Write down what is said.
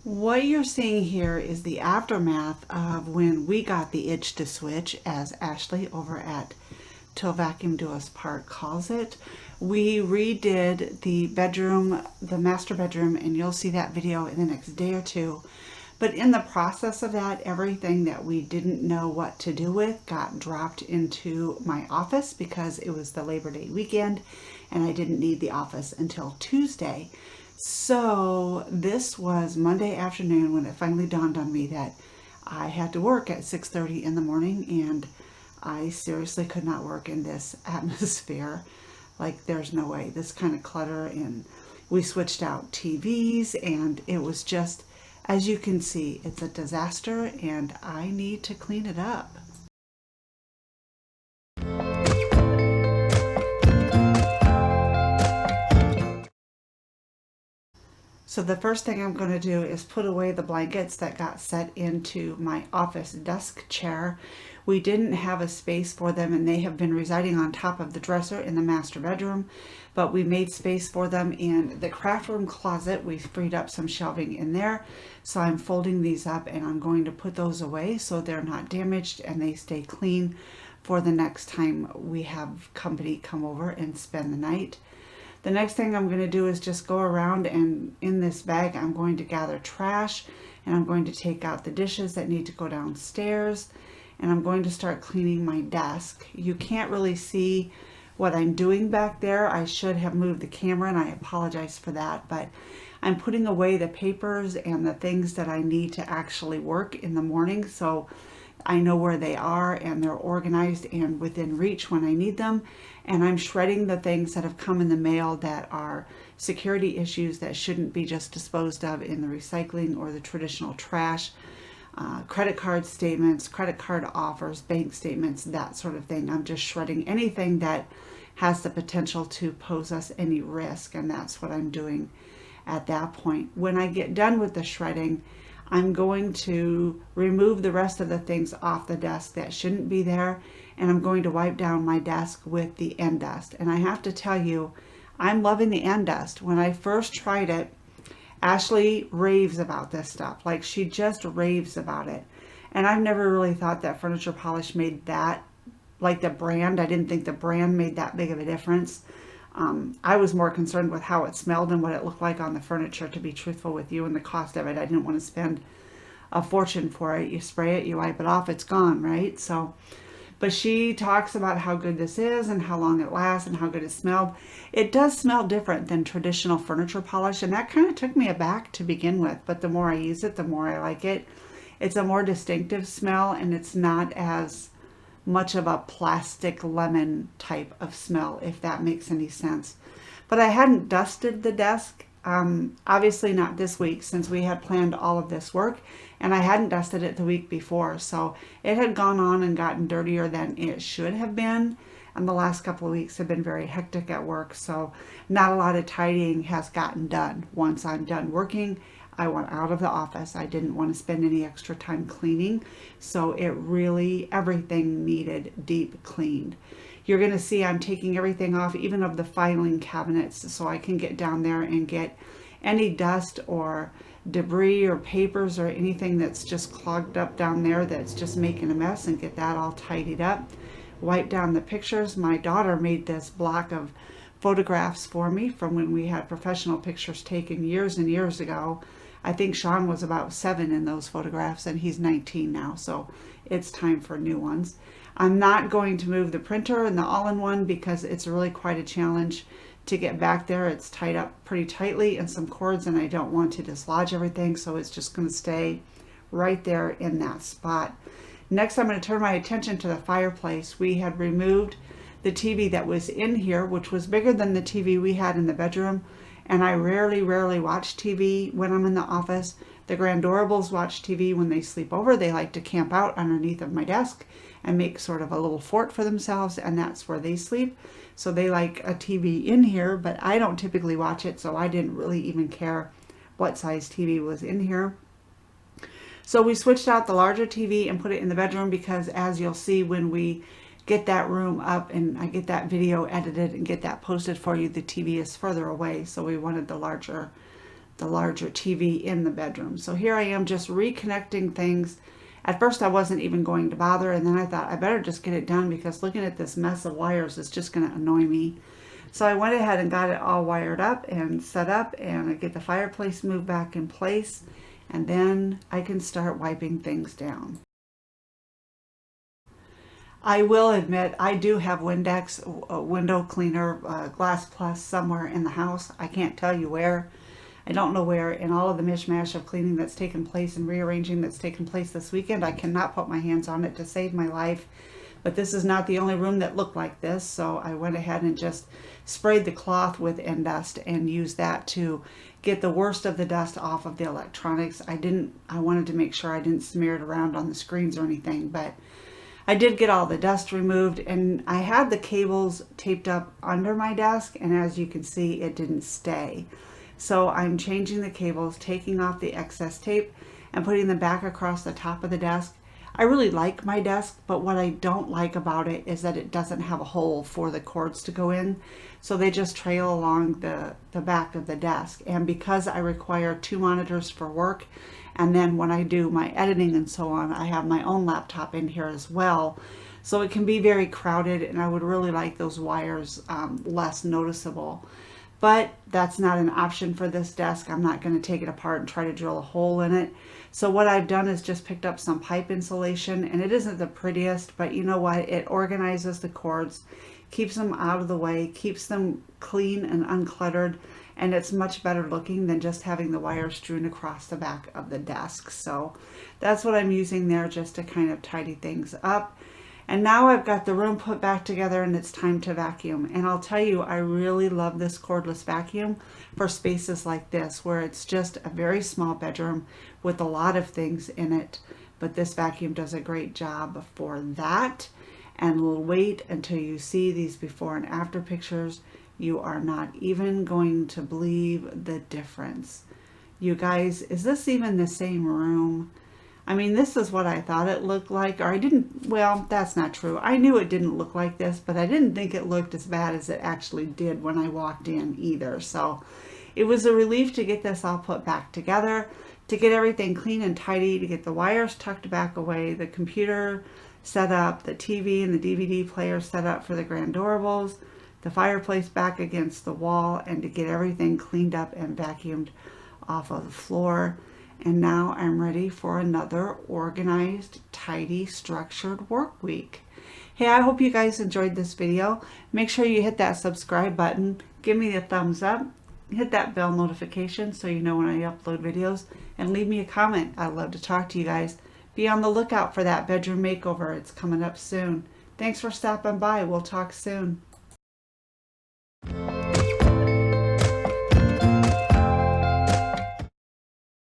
What you're seeing here is the aftermath of when we got the itch to switch, as Ashley over at Till Vacuum Do Us Part calls it. We redid the bedroom, the master bedroom, and you'll see that video in the next day or two. But in the process of that, everything that we didn't know what to do with got dropped into my office because it was the Labor Day weekend and I didn't need the office until Tuesday. So this was Monday afternoon when it finally dawned on me that I had to work at 6:30 in the morning, and I seriously could not work in this atmosphere. Like, there's no way. This kind of clutter, and we switched out TVs, and it was just, as you can see, it's a disaster, and I need to clean it up. So the first thing I'm going to do is put away the blankets that got set into my office desk chair. We didn't have a space for them, and they have been residing on top of the dresser in the master bedroom, but we made space for them in the craft room closet. We freed up some shelving in there. So I'm folding these up and I'm going to put those away so they're not damaged and they stay clean for the next time we have company come over and spend the night. The next thing I'm going to do is just go around, and in this bag I'm going to gather trash, and I'm going to take out the dishes that need to go downstairs, and I'm going to start cleaning my desk. You can't really see what I'm doing back there. I should have moved the camera and I apologize for that, but I'm putting away the papers and the things that I need to actually work in the morning, so I know where they are and they're organized and within reach when I need them. And I'm shredding the things that have come in the mail that are security issues that shouldn't be just disposed of in the recycling or the traditional trash. Credit card statements, credit card offers, bank statements, that sort of thing. I'm just shredding anything that has the potential to pose us any risk, and that's what I'm doing at that point. When I get done with the shredding, I'm going to remove the rest of the things off the desk that shouldn't be there, and I'm going to wipe down my desk with the end dust. And I have to tell you, I'm loving the end dust. When I first tried it, Ashley raves about this stuff. Like, she just raves about it. And I've never really thought that furniture polish made that, like the brand. I didn't think the brand made that big of a difference. I was more concerned with how it smelled and what it looked like on the furniture, to be truthful with you, and the cost of it. I didn't want to spend a fortune for it. You spray it, you wipe it off, it's gone, right? So, but she talks about how good this is and how long it lasts and how good it smelled. It does smell different than traditional furniture polish, and that kind of took me aback to begin with, but the more I use it, the more I like it. It's a more distinctive smell, and it's not as much of a plastic lemon type of smell, if that makes any sense. But I hadn't dusted the desk, obviously not this week since we had planned all of this work, and I hadn't dusted it the week before, so it had gone on and gotten dirtier than it should have been. And the last couple of weeks have been very hectic at work, so not a lot of tidying has gotten done. Once I'm done working, I went out of the office. I didn't want to spend any extra time cleaning, so it really, everything needed deep cleaned. You're going to see I'm taking everything off, even of the filing cabinets, so I can get down there and get any dust or debris or papers or anything that's just clogged up down there that's just making a mess, and get that all tidied up. Wipe down the pictures. My daughter made this block of photographs for me from when we had professional pictures taken years and years ago. I think Sean was about 7 in those photographs, and he's 19 now, so it's time for new ones. I'm not going to move the printer and the all-in-one because it's really quite a challenge to get back there. It's tied up pretty tightly in some cords, and I don't want to dislodge everything, so it's just going to stay right there in that spot. Next, I'm going to turn my attention to the fireplace. We had removed the TV that was in here, which was bigger than the TV we had in the bedroom. And I rarely watch TV when I'm in the office. The Grandorables watch TV when they sleep over. They like to camp out underneath of my desk and make sort of a little fort for themselves, and that's where they sleep. So they like a TV in here, but I don't typically watch it, so I didn't really even care what size TV was in here. So we switched out the larger TV and put it in the bedroom because, as you'll see when we get that room up and I get that video edited and get that posted for you, the TV is further away, so we wanted the larger the larger TV in the bedroom. So here I am just reconnecting things. At first I wasn't even going to bother, and then I thought I better just get it done because looking at this mess of wires is just going to annoy me. So I went ahead and got it all wired up and set up, and I get the fireplace moved back in place, and then I can start wiping things down. I will admit I do have Windex window cleaner, Glass Plus somewhere in the house. I can't tell you where. I don't know where. In all of the mishmash of cleaning that's taken place and rearranging that's taken place this weekend, I cannot put my hands on it to save my life. But this is not the only room that looked like this, so I went ahead and just sprayed the cloth with Endust and used that to get the worst of the dust off of the electronics. I wanted to make sure I didn't smear it around on the screens or anything, but I did get all the dust removed, and I had the cables taped up under my desk, and as you can see, it didn't stay. So I'm changing the cables, taking off the excess tape, and putting them back across the top of the desk. I really like my desk, but what I don't like about it is that it doesn't have a hole for the cords to go in. So they just trail along the back of the desk. And because I require 2 monitors for work, and then when I do my editing and so on, I have my own laptop in here as well. So it can be very crowded, and I would really like those wires less noticeable. But that's not an option for this desk. I'm not going to take it apart and try to drill a hole in it. So what I've done is just picked up some pipe insulation, and it isn't the prettiest, but you know what? It organizes the cords, keeps them out of the way, keeps them clean and uncluttered, and it's much better looking than just having the wires strewn across the back of the desk. So that's what I'm using there, just to kind of tidy things up. And now I've got the room put back together, and it's time to vacuum. And I'll tell you, I really love this cordless vacuum for spaces like this, where it's just a very small bedroom with a lot of things in it. But this vacuum does a great job for that. And we'll wait until you see these before and after pictures. You are not even going to believe the difference. You guys, is this even the same room? I mean, this is what I thought it looked like, or I didn't, well, that's not true. I knew it didn't look like this, but I didn't think it looked as bad as it actually did when I walked in either. So it was a relief to get this all put back together, to get everything clean and tidy, to get the wires tucked back away, the computer set up, the TV and the DVD player set up for the Grandorables, the fireplace back against the wall, and to get everything cleaned up and vacuumed off of the floor. And now I'm ready for another organized, tidy, structured work week. Hey, I hope you guys enjoyed this video. Make sure you hit that subscribe button, give me a thumbs up, hit that bell notification so you know when I upload videos, and leave me a comment. I'd love to talk to you guys. Be on the lookout for that bedroom makeover. It's coming up soon. Thanks for stopping by. We'll talk soon.